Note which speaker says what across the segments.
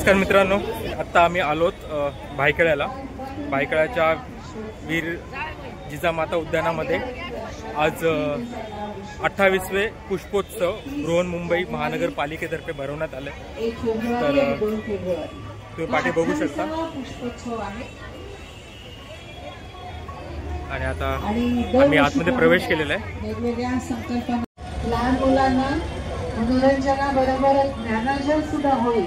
Speaker 1: नमस्कार मित्रांनो, आत्ता आम्ही आलोत भायखळ्याला. भायखळ्याच्या वीर जिजामाता उद्यानामध्ये आज 28वे पुष्पोत्सव बृहन्मुंबई महानगरपालिकेतर्फे भरवण्यात आले. तर तुम्ही पाठी बघू शकता. आणि आता आम्ही आतमध्ये प्रवेश केलेला आहे.
Speaker 2: वेगवेगळ्या संकल्पना लहान मुलांना मनोरंजनाबरोबर ज्ञानार्जन सुद्धा होईल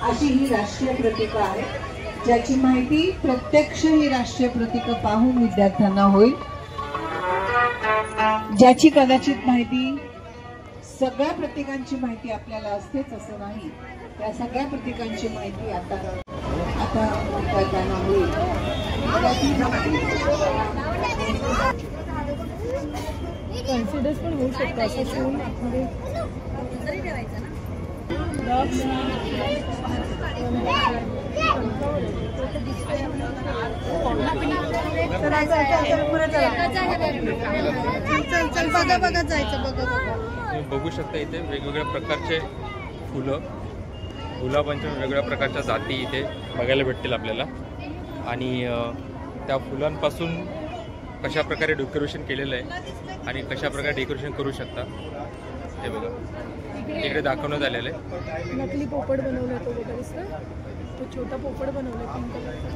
Speaker 2: अशी ही राष्ट्रीय प्रतीकं आहे, ज्याची माहिती प्रत्यक्ष ही राष्ट्रीय प्रतीकं पाहून विद्यार्थ्यांना होईल, ज्याची कदाचित माहिती सगळ्या प्रतीकांची माहिती आपल्याला असतेच असं नाही. त्या सगळ्या प्रतीकांची माहिती आता विद्यार्थ्यांना होईल.
Speaker 3: कॉन्फिडन्स पण होऊ शकतो असं शिवून आतमध्ये बघा जायचं.
Speaker 1: तुम्ही बघू शकता इथे वेगवेगळ्या प्रकारचे फुलं, गुलाबांच्या वेगवेगळ्या प्रकारच्या जाती इथे बघायला भेटतील आपल्याला. आणि त्या फुलांपासून कशा प्रकारे डेकोरेशन केलेलं आहे आणि कशा प्रकारे डेकोरेशन करू शकता ते बघा इकडे दाखवण्यात आलेलं आहे.
Speaker 3: नकली पोपट बनवला तो वगैरे, तो छोटा पोपट बनवला पिंक कलरचा.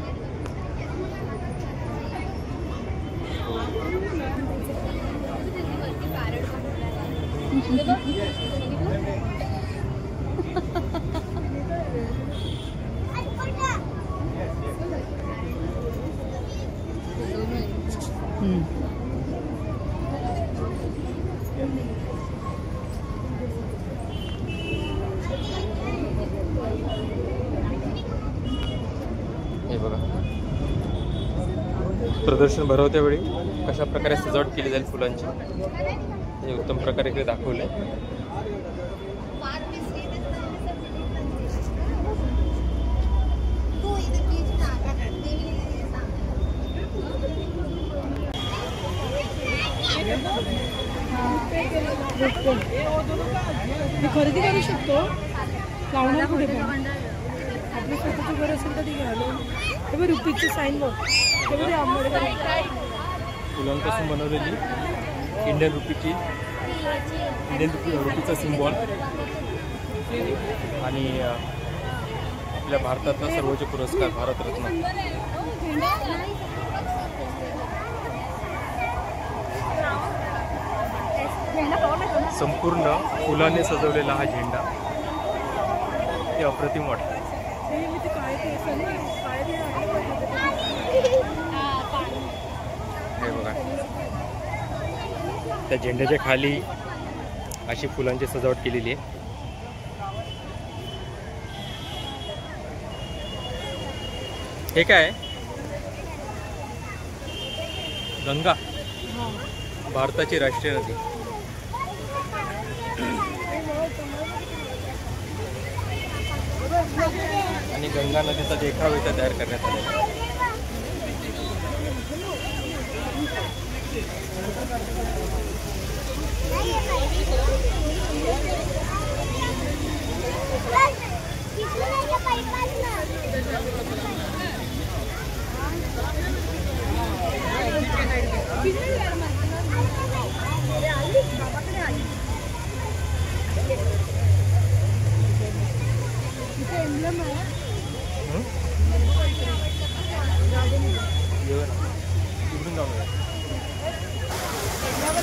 Speaker 1: हे बघा प्रदर्शन भरवत्या वेळी कशा प्रकारे सजावट केली जाईल फुलांची हे उत्तम प्रकारे इकडे दाखवले.
Speaker 3: खरेदी करू शकतो लावणार कुठे पण आपलं स्वतःचं घर असेल तर ठीक आहे. तेव्हा रुपीचं साईन बघ, तेव्हा आंबेडकर
Speaker 1: फुलांपासून बनवलेली इंडियन रुपीचा सिम्बॉल आणि आपल्या भारताचा सर्वोच्च पुरस्कार भारतरत्न. संपूर्ण फुलाने सजवलेला हा झेंडा हे अप्रतिम वाटतं. हे बघा त्या झेंड्याच्या खाली अशी फुलांची सजावट केलेली आहे. हे काय गंगा, भारताची राष्ट्रीय नदी. आणि गंगा नदीचा देखाव इथं तयार करण्यात आलेला आहे.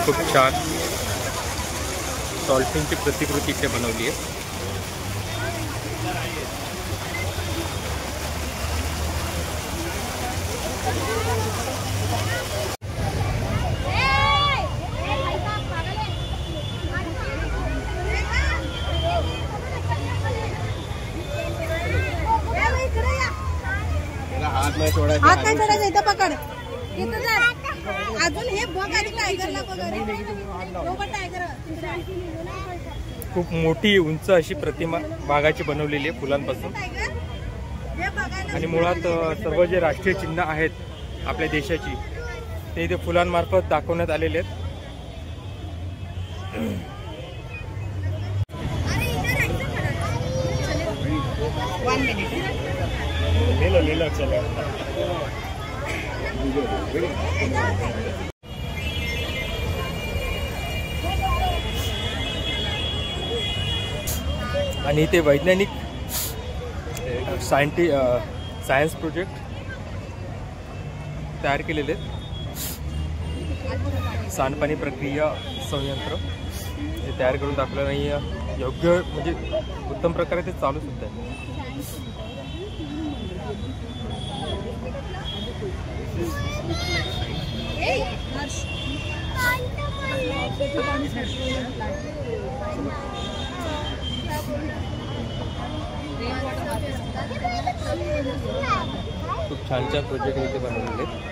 Speaker 1: खूप छान डॉल्फिनची प्रतिकृती इथे बनवली आहे. हात नाही सोडायचा, इथं पकड. अजून हे बघ आणि टायगरला खूप मोठी उंच अशी प्रतिमा बागाची बनवलेली आहे फुलांपासून. आणि मुळात सर्व जे राष्ट्रीय चिन्ह आहेत आपल्या देशाची ते इथे फुलांमार्फत दाखवण्यात आलेले आहेत. आणि इथे वैज्ञानिक सायन्स प्रोजेक्ट तयार केलेले आहेत. सांडपाणी प्रक्रिया संयंत्र ते तयार करून दाखवलं नाही योग्य म्हणजे उत्तम प्रकारे ते चालू सुद्धा आहे. खूप छान छान प्रोजेक्ट इथे बनवलेले आहेत.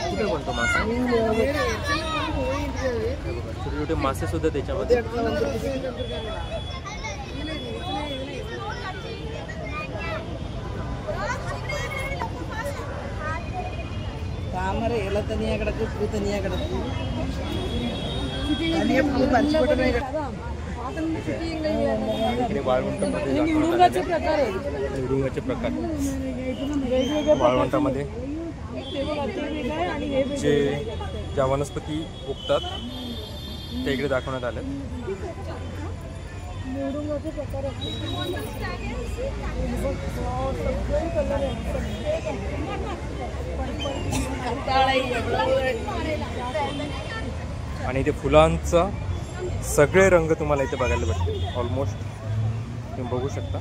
Speaker 1: कुठे बनतो मासा? छोटे छोटे मासे सुद्धा त्याच्यामध्ये.
Speaker 4: ಎಲ್ಲ ತನಿಯಾಗ ಪೂ ತನಿಯಾಗ
Speaker 3: निवडुंगाचे प्रकार आहेत.
Speaker 1: निवडुंगाचे प्रकार वाळवंटामध्ये जे ज्या वनस्पती उगतात ते इकडे दाखवण्यात आले.
Speaker 3: निवडुंगाचे प्रकार
Speaker 1: आणि इथे फुलांचा सगळे रंग तुम्हाला इथे बघायला भेटतील. ऑलमोस्ट तुम्ही बघू शकता.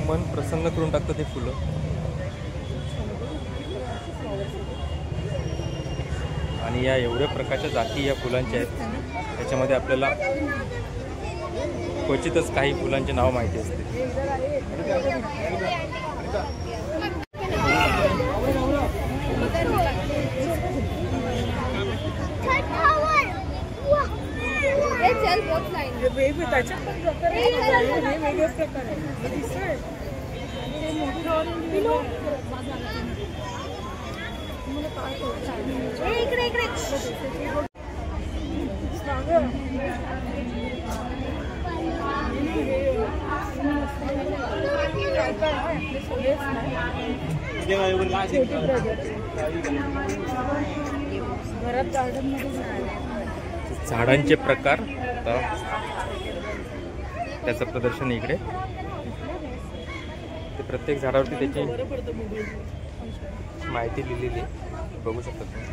Speaker 1: मन प्रसन्न करून टाकतं ते फुलं. आणि या एवढ्या प्रकारच्या जाती या फुलांच्या आहेत. त्याच्यामध्ये आपल्याला क्वचितच काही फुलांचे नाव माहिती असते. झाडांचे प्रकार त्याचं प्रदर्शन इकडे. ते प्रत्येक झाडावरती त्याची माहिती लिहिलेली बघू शकता तुम्ही.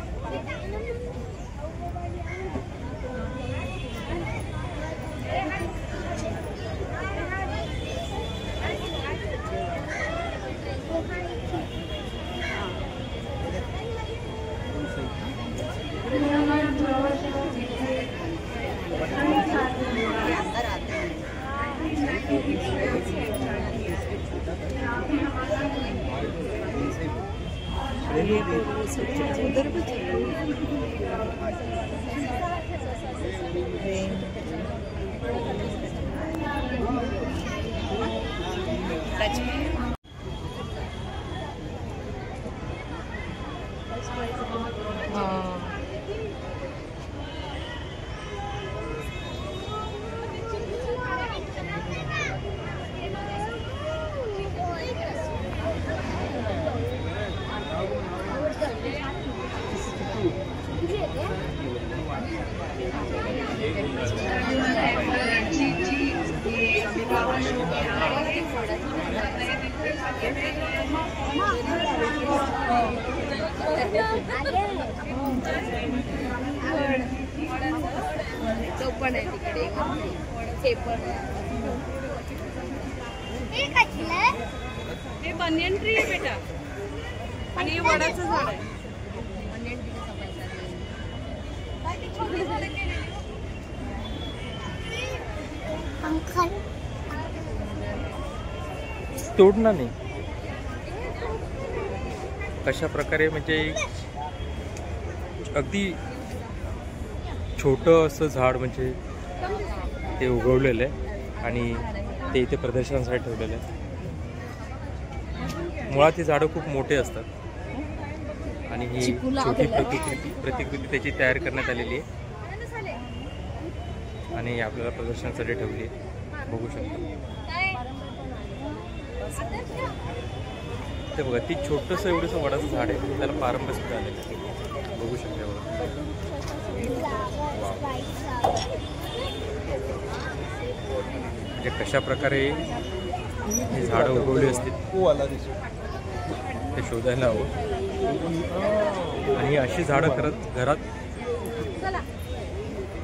Speaker 3: हे बनियन ट्री आहे बेटा आणि हे वडाचं झाड आहे.
Speaker 1: तोडणार नाही. कशा प्रकारे म्हणजे अगदी छोटं असं झाड म्हणजे ते उगवलेलं आहे आणि ते इथे प्रदर्शनासाठी ठेवलेलं आहे. मुळात ही झाडं खूप मोठे असतात आणि ही छोटी प्रतिकृती त्याची तयार करण्यात आलेली आहे आणि आपल्याला प्रदर्शनासाठी ठेवली आहे. बघू शकता ते बघा, ती छोटंसं एवढंसं वडाचं झाड आहे, त्याला पारंब्या सुद्धा आलेलं आहे. बघू शकता बघा. म्हणजे कशा प्रकारे ही झाडं उगवली असतील ते शोधायला हवं. आणि अशी झाडं घरात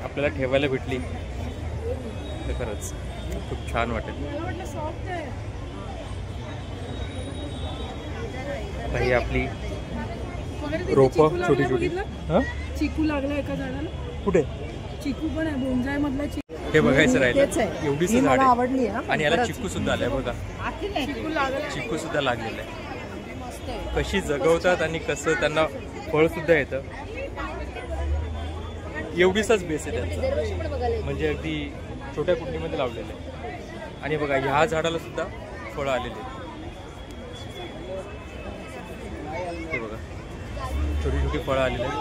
Speaker 1: आपल्याला ठेवायला भेटली तर खरंच खूप छान वाटेल. ही आपली रोपं छोटी छोटी.
Speaker 3: चिकू लागला एका झाडाला.
Speaker 1: कुठे
Speaker 3: चिकू पण आहे, बोंजाय मधला चिकू.
Speaker 1: हे बघायचं राहिलं. एवढीच झाड
Speaker 4: आवडली
Speaker 1: आहे आणि याला चिकू सुद्धा आलाय बघा. चिकू सुद्धा लागलेलं आहे. कशी जगवतात आणि कसं त्यांना फळ सुद्धा येतं. एवढीचाच बेस आहे त्यांचा, म्हणजे अगदी छोट्या कुंडीमध्ये लावलेलं आहे. आणि बघा ह्या झाडाला सुद्धा फळं आलेली आहेत. हे बघा छोटी छोटी फळं आलेली आहेत.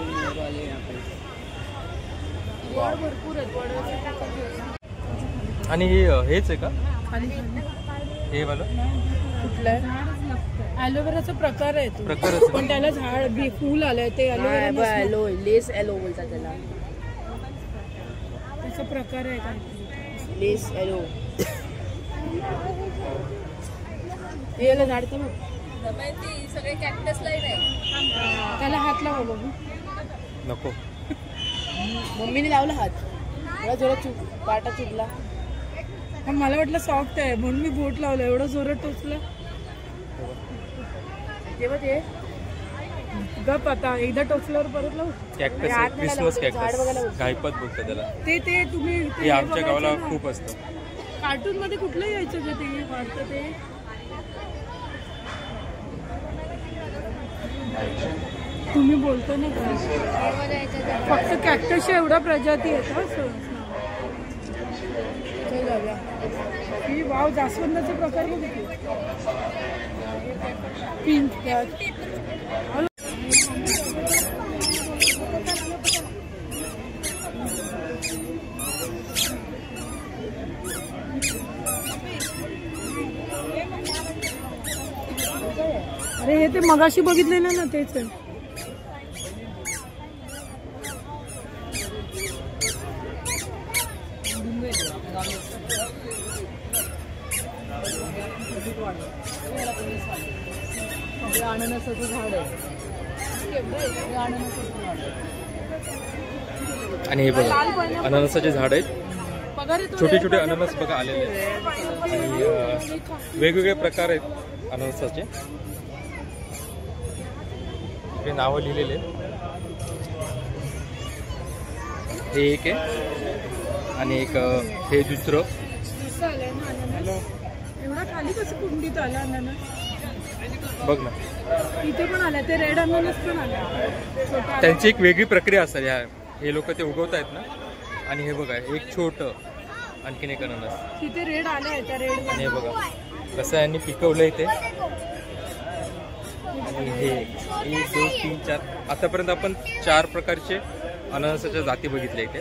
Speaker 1: आणि हेच आहे का हे मला
Speaker 3: कुठलं ॲलोवेराचा प्रकार आहे तो.
Speaker 1: प्रकार
Speaker 3: पण त्याला झाड फूल आलंय ते
Speaker 4: ॲलो लेस ॲलो बोलतात त्याला.
Speaker 3: त्याचा प्रकार आहे काय
Speaker 4: लेस ॲलो.
Speaker 3: याला झाड तर
Speaker 4: सगळे कॅक्टस लाईन आहे.
Speaker 3: त्याला हात लावा बघू.
Speaker 1: नको,
Speaker 4: मम्मीने लावला हात. एवढा जोरात पाटा चुकला.
Speaker 3: मला वाटलं सॉफ्ट आहे म्हणून मी बोट लावलं. एवढं जोरात टोचलं.
Speaker 4: तेव्हा ते
Speaker 3: गप आता एकदा टोचल्यावर परत लावू.
Speaker 1: कॅक्टस आहे, क्रिसमस कॅक्टस, गायपत बोलतात त्याला.
Speaker 3: ते तुम्ही
Speaker 1: हे आमच्या गावाला खूप असतं.
Speaker 3: कार्टून मध्ये कुठलं यायचं का ते वाटतं ते. तुम्ही बोलतो ना का फक्त कॅक्टसच्या एवढा प्रजाती आहेत. ही वाव जास्वंदाचे प्रकार बघितले. पिंक अरे हे ते मगाशी बघितलेलं ना तेच आहे.
Speaker 4: अननसाचं झाड आहे.
Speaker 1: आणि हे बघा अननसाचे झाड आहेत. छोटे छोटे अननस बघा आलेले आहेत. आणि वेगवेगळे प्रकार आहेत अननसाचे. हे नावं लिहिलेले. हे एक आहे आणि एक हे दुसरं.
Speaker 3: एवढा खाली कसं कुंडीत आला अननस.
Speaker 1: बघ ना
Speaker 3: इथे पण आल्या. ते रेड अननस पण आल्या.
Speaker 1: त्यांची एक वेगळी प्रक्रिया असते. हे लोक ते उगवत आहेत ना. आणि हे बघा एक छोटं आणखीन एक अननस.
Speaker 3: तिथे रेड आल्या त्या रेड.
Speaker 1: आणि हे बघा कसं यांनी पिकवलं इथे. आणि हे 1 2 3 4 आतापर्यंत आपण 4 प्रकारचे अननसाच्या जाती बघितल्या इथे.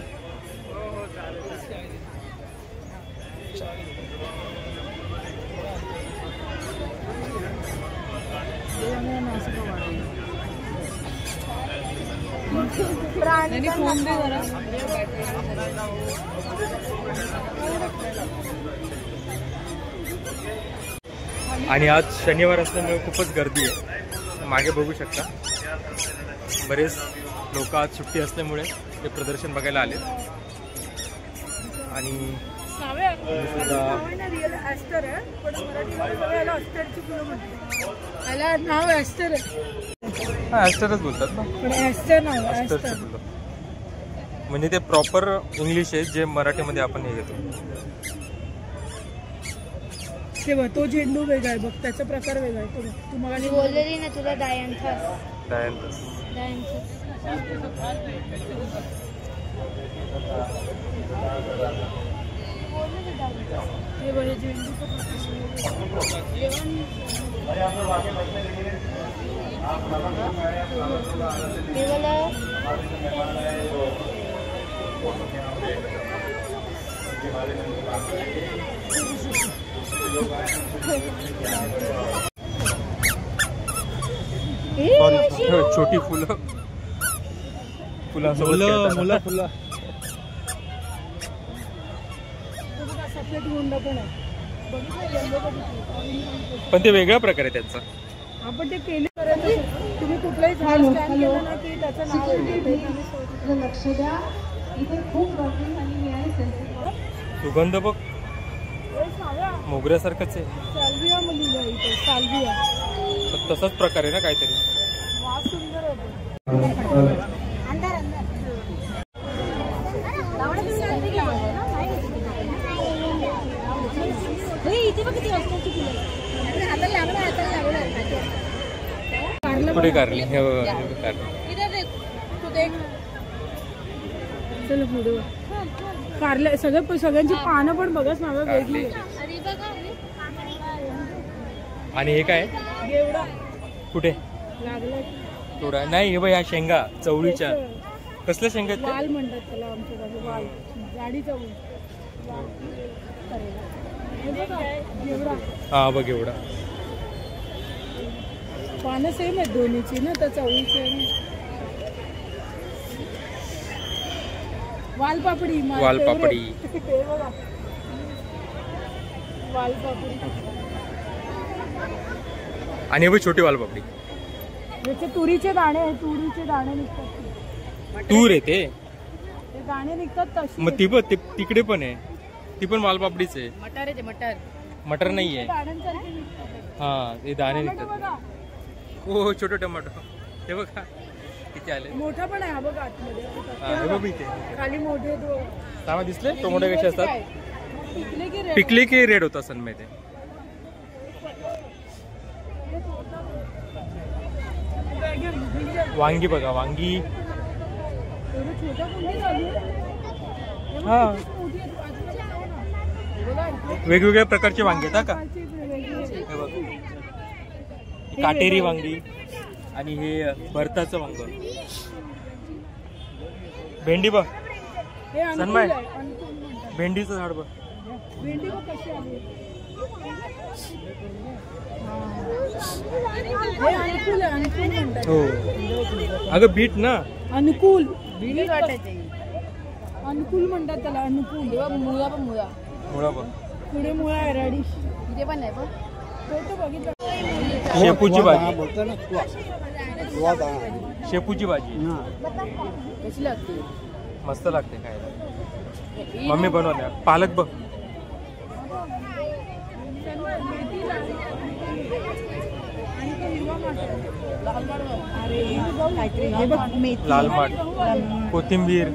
Speaker 1: आणि आज शनिवार असल्यामुळे खूपच गर्दी आहे. मागे बघू शकता बरेच लोक आज सुट्टी असल्यामुळे ते प्रदर्शन बघायला आले. आणि
Speaker 3: नाव ॲस्टर आहे.
Speaker 1: ॲस्टरच बोलतात ना. ॲस्टरचं फुलं म्हणजे ते प्रॉपर इंग्लिश आहे जे मराठीमध्ये आपण हे घेतो.
Speaker 3: ते बघ तो झेंडू वेगळा आहे बघ, त्याचा प्रकार वेगळा आहे. तो बघ तू मला
Speaker 5: बोललेली ना तुला डायंथस.
Speaker 3: हे बघ झेंडू
Speaker 1: छोटी फुलं
Speaker 3: सफेद गुंड पण आहे.
Speaker 1: पण ते वेगळा प्रकार आहे त्यांचा.
Speaker 3: आपण ते केले करायचं. तुम्ही कुठलाही झाड स्कॅन केलं ना की त्याचं नाव येते.
Speaker 2: लक्ष द्या, इथे खूप रंगीन आणि आहे.
Speaker 1: सुगंध बघ मोगऱ्यासारखंच आहे.
Speaker 3: साल्विया लिहिलं इथे, साल्विया.
Speaker 1: तसाच प्रकार आहे ना काहीतरी.
Speaker 3: वास सुंदर होतो.
Speaker 1: पुढे कारली हे
Speaker 3: चल पुढे कारले सगळ्यांची पानं पण बघच ना वेगळी.
Speaker 1: आणि हे काय
Speaker 3: गेवडा
Speaker 1: कुठे
Speaker 3: लागला
Speaker 1: थोडा नाही. हे बघ ह्या शेंगा चवळीच्या. कसल्या शेंगा आहेत
Speaker 3: वाल म्हणतात त्याला आमच्याकडे. वाल जाडी चवळी. गेवडा.
Speaker 1: हा बघ एवढा.
Speaker 3: पानं सेम आहेत दोन्हीची ना, तर चवळीची. वालपापडी.
Speaker 1: वालपापडी.
Speaker 3: वालपापडी.
Speaker 1: आणि हे बघ छोटी वालपापडी.
Speaker 3: याचे तुरीचे दाणे निघतात.
Speaker 1: तूर आहे ते
Speaker 3: दाणे निघतात तशी.
Speaker 1: मग ती बघ तिकडे पण आहे. ती पण वालपापडीच आहे.
Speaker 4: मटर आहे ते मटर.
Speaker 1: मटर नाही आहे.
Speaker 3: दाण्यांसारखे निघतात.
Speaker 1: हा ते दाणे निघतात.
Speaker 3: बघा
Speaker 1: हो छोटे टमाटो. हे बघा किती आले.
Speaker 3: मोठा पण आहे हा बघा आतमध्ये.
Speaker 1: हे बघ इथे
Speaker 3: खाली मोठे
Speaker 1: सामा दिसले. टोमॅटो कसे असतात. पिकले की रेड होता सन मध्ये. वांगी बघा वांगी. हा वेगवेगळ्या प्रकारचे वांगे आहेत का. हे बघ काटेरी वांगी आणि हे भरताचं वांग. भेंडी बघ सनमाय. भेंडीचं झाड बघ. हो अगं बीट ना.
Speaker 3: अनुकूल
Speaker 4: अनुकूल
Speaker 3: म्हणतात त्याला. अनुकूल.
Speaker 4: मुळा पण मुळा.
Speaker 1: मुळा बघ.
Speaker 3: पुढे मुळा आहे. रॅडिश
Speaker 4: इथे पण नाही पण
Speaker 3: फोटो बघितलं.
Speaker 1: शेपूची भाजी. शेपूची भाजी
Speaker 4: कशी लागते.
Speaker 1: मस्त लागते खायला. मम्मी बनवल्या. पालक बघ. लाल माठ. कोथिंबीर.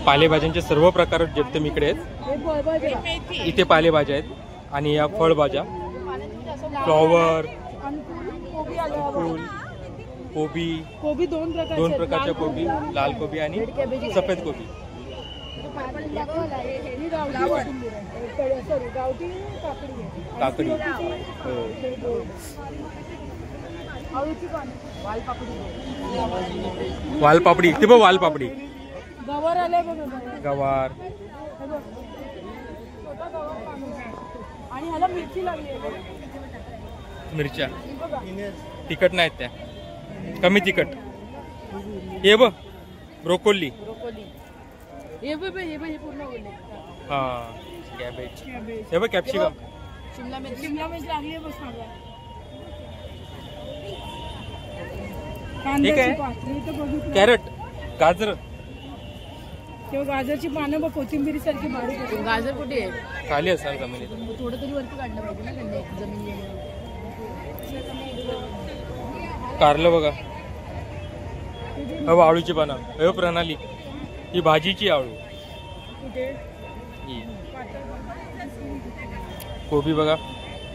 Speaker 1: पालेभाज्यांचे सर्व प्रकार जेमतेम इकडे आहेत. इथे पालेभाज्या आहेत आणि या फळभाज्या. फ्लॉवर, कोबी दोन प्रकारच्या कोबी. लाल कोबी आणि सफेद कोबी. काकडी. वालपापडी. ते बघ वालपापडी.
Speaker 3: गवार आले बघ.
Speaker 1: गवार.
Speaker 3: आणि ह्याला मिरची लागली.
Speaker 1: मिरच्या तिखट नाहीत त्या. कमी तिखट. हे बघ ब्रोकोली.
Speaker 4: हे पूर्ण बोलले.
Speaker 1: हा कॅबेज. हे बघ कॅप्सिकम.
Speaker 4: शिमला मिरची
Speaker 3: लागली बघ.
Speaker 1: ठीक आहे. कॅरेट, गाजर,
Speaker 3: तेव्हा गाजरची पानं बघ कोथिंबिरी सारखी बारीक होती.
Speaker 4: गाजर कुठे आहे?
Speaker 1: खाली असाल जमिनीत.
Speaker 4: थोडं तरी वरती काढलं पाहिजे ना त्यांनी जमिनी.
Speaker 1: कारलं बघा. आळूची पानं. अयो प्रणाली, ही भाजीची आळू.
Speaker 3: कुठे
Speaker 1: ही कोबी बघा.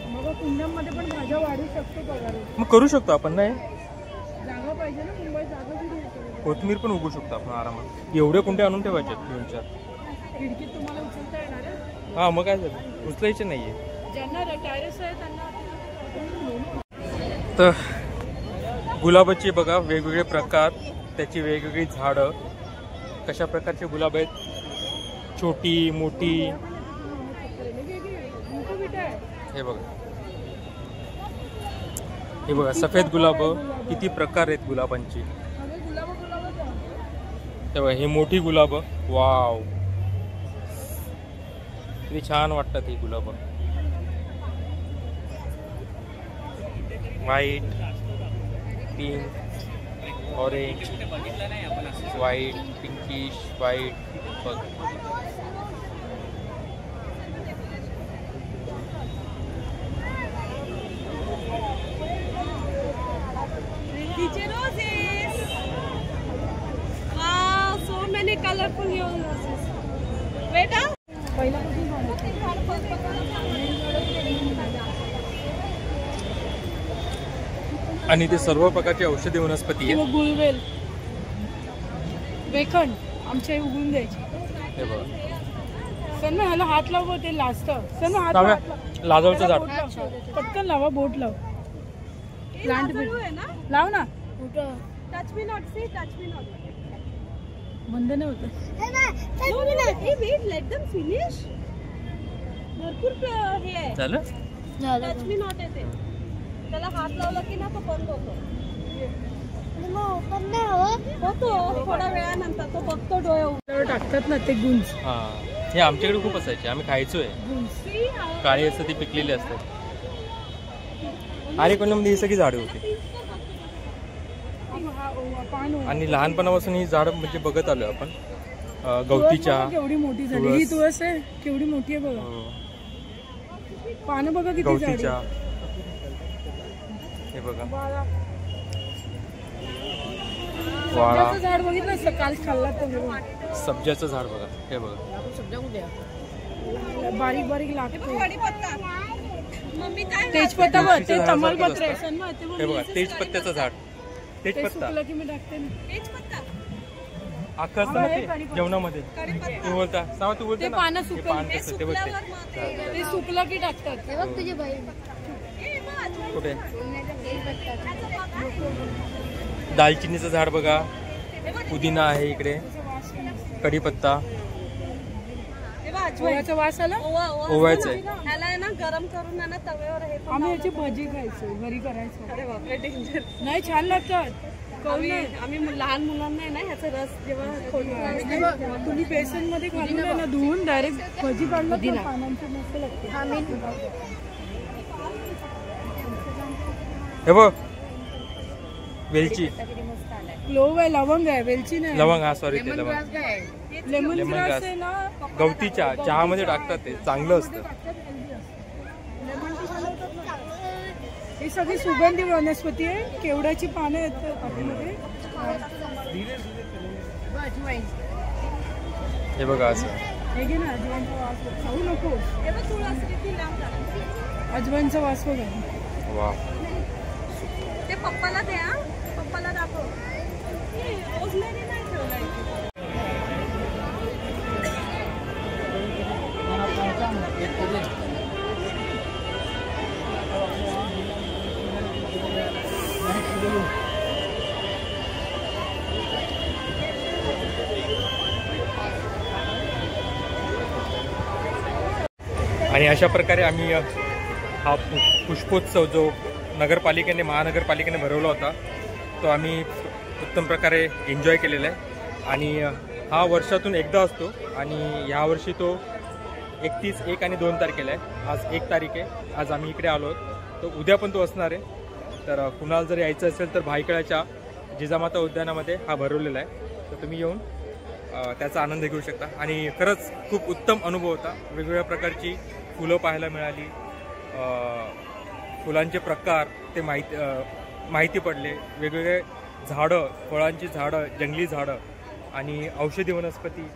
Speaker 3: मग कुंड्यांमध्ये पण भाज्या वाढू शकतो बघा.
Speaker 1: मग करू शकतो आपण, नाही
Speaker 3: जागा पाहिजे ना, मुंबईत जागा किती आहे?
Speaker 1: कोथमीर पण उगू शकतो आपण आरामात. एवढे कुंडे आणून ठेवायचे 2-4.
Speaker 3: खिडकीत तुम्हाला उचलता येणार आहे?
Speaker 1: हा मग काय झालं, उचलायचे नाहीये.
Speaker 3: ज्यांना टेरेस आहे त्यांना.
Speaker 1: तर गुलाबाची बघा वेगवेगळे प्रकार, त्याची वेगवेगळी झाडं, कशा प्रकारचे गुलाब आहेत, छोटी मोठी. हे बघा, हे बघा सफेद गुलाब, किती प्रकार आहेत गुलाबांची. हे बघा, हे मोठी गुलाब. वाव, किती छान वाटतात ही गुलाब. White, pink, orange, white, pinkish white. बघ,
Speaker 3: कलरफुल बेटा
Speaker 1: आणि ते सर्व प्रकारचे औषधी वनस्पती आहे.
Speaker 3: गुळवेल, वेखण आमच्या उगून द्यायची.
Speaker 1: हे बघा,
Speaker 3: सर ना ह्याला हात लाव, ते लाजत. सर ना हात
Speaker 1: लावा.
Speaker 3: लाव.
Speaker 1: लाजवचं झाड.
Speaker 3: पटकन लावा, बोट लाव. प्लांट लाव ना.
Speaker 4: Touch me not, see touch me not.
Speaker 3: बंद नाही होत.
Speaker 4: Let them finish. भरपूर हे आहे.
Speaker 1: झालं.
Speaker 4: टच मी नॉट येते. त्याला हात लावला की ना तो बंद होतो. होतो थोड्या वेळानंतर तो बघतो डोळे
Speaker 3: टाकतात ना ते गुंज.
Speaker 1: हा, हे आमच्याकडे खूप असायचे, आम्ही खायचोय. काळी असतं ती पिकलेली असतात. आणि कोणामध्ये ही सगळी झाडे होती. आणि लहानपणापासून ही झाड म्हणजे बघत आलोय आपण. गवतीच्या,
Speaker 3: केवढी मोठी झाली ही तुळस आहे, केवढी मोठी आहे बघा. पानं बघा किती
Speaker 1: गवतीच्या. हे बघा, वाळा.
Speaker 3: झाड बघितलं सकाळ खाल्ला तर.
Speaker 1: सब्जाचं झाड बघा. हे बघा,
Speaker 3: बारीक बारीक लागतो. तेजपत्ता बघ, ते तमालपत्र आहे.
Speaker 1: हे बघा, तेजपत्त्याचं झाड. तेजपत्ता
Speaker 3: की मी टाकते ना.
Speaker 1: अख्खं असतं ना ते जेवणामध्ये. तू बोलता सावा, तू बोलता
Speaker 3: ते
Speaker 1: ना,
Speaker 3: पानं
Speaker 1: ते पान कसं ते बघते.
Speaker 3: ते सुकलं की टाकतात.
Speaker 5: तुझी बहीण
Speaker 1: कुठे? दालचिनीचं झाड बघा, पुदिना आहे इकडे, कढीपत्ता.
Speaker 3: ओव्याचा वास आला.
Speaker 1: ओव्याचं आहे.
Speaker 4: ह्याला आहे ना गरम करून ना तव्यावर हे
Speaker 3: आम्ही याची भजी खायचो, घरी करायचो.
Speaker 4: अरे बापरे डेंजर.
Speaker 3: नाही, छान लागतात.
Speaker 4: आम्ही लहान मुलांना आहे ना ह्याचा रस जेव्हा
Speaker 3: तुम्ही बेसन मध्ये घालून आहे ना, धुवून डायरेक्ट भजी काढलं ना, पानांची मस्त लागते.
Speaker 1: हे बघ, वेलची.
Speaker 3: क्लोव्ह आहे, लवंग आहे, वेलची नाही.
Speaker 1: लवंग, हा सॉरी, ते लवंग.
Speaker 3: लेमन
Speaker 1: लेमन
Speaker 3: ग्रास
Speaker 1: ग्रास
Speaker 3: आहे ना,
Speaker 1: गवतीच्या चहामध्ये टाकतात, ते चांगलं असतं.
Speaker 3: ही सगळी सुगंधी वनस्पती आहे. केवड्याची पानं येतात आतमध्ये.
Speaker 1: हे बघा असं.
Speaker 3: हे घे ना, अजवाईनचा वास. खाऊ नको. अजवाईनचा वास बघा.
Speaker 1: वा,
Speaker 4: ते पप्पाला द्या, पप्पाला दाखव. रोजमेरी नाही ठेवलाय.
Speaker 1: आणि अशा प्रकारे आम्ही हा पुष्पोत्सव जो महानगरपालिकेने भरवला होता तो आम्ही उत्तम प्रकारे एन्जॉय केलेला आहे. आणि हा वर्षातून एकदा असतो आणि यावर्षी तो 31, 1 आणि 2 तारखेला आहे. आज 1 तारीख आहे. आज आम्ही इकडे आलो आहोत, तर उद्या पण तो असणार आहे. तर कुणाला जर यायचं असेल तर भायखळ्याच्या जिजामाता उद्यानामध्ये हा भरवलेला आहे. तर तुम्ही येऊन त्याचा आनंद घेऊ शकता. आणि खरंच खूप उत्तम अनुभव होता. वेगवेगळ्या प्रकारची फुलं पाहायला मिळाली, फुलांचे प्रकार ते माहिती पडले, वेगवेगळे झाडं, फळांची झाडं, जंगली झाडं आणि औषधी वनस्पती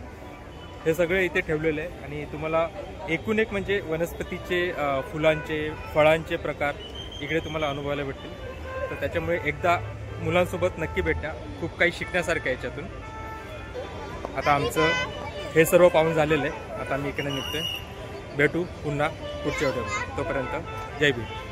Speaker 1: हे सगळे इथे ठेवलेले आहे. आणि तुम्हाला एकूण एक म्हणजे वनस्पतीचे, फुलांचे, फळांचे प्रकार इकडे तुम्हाला अनुभवायला भेटतील. तर त्याच्यामुळे एकदा मुलांसोबत नक्की भेटा, खूप काही शिकण्यासारखं आहे याच्यातून. आता आमचं हे सर्व पाहून झालेलं आहे. आता मी इकडे निघतोय. भेटू पुन्हा पुढच्या व्हिडिओमध्ये. तोपर्यंत जय भीम.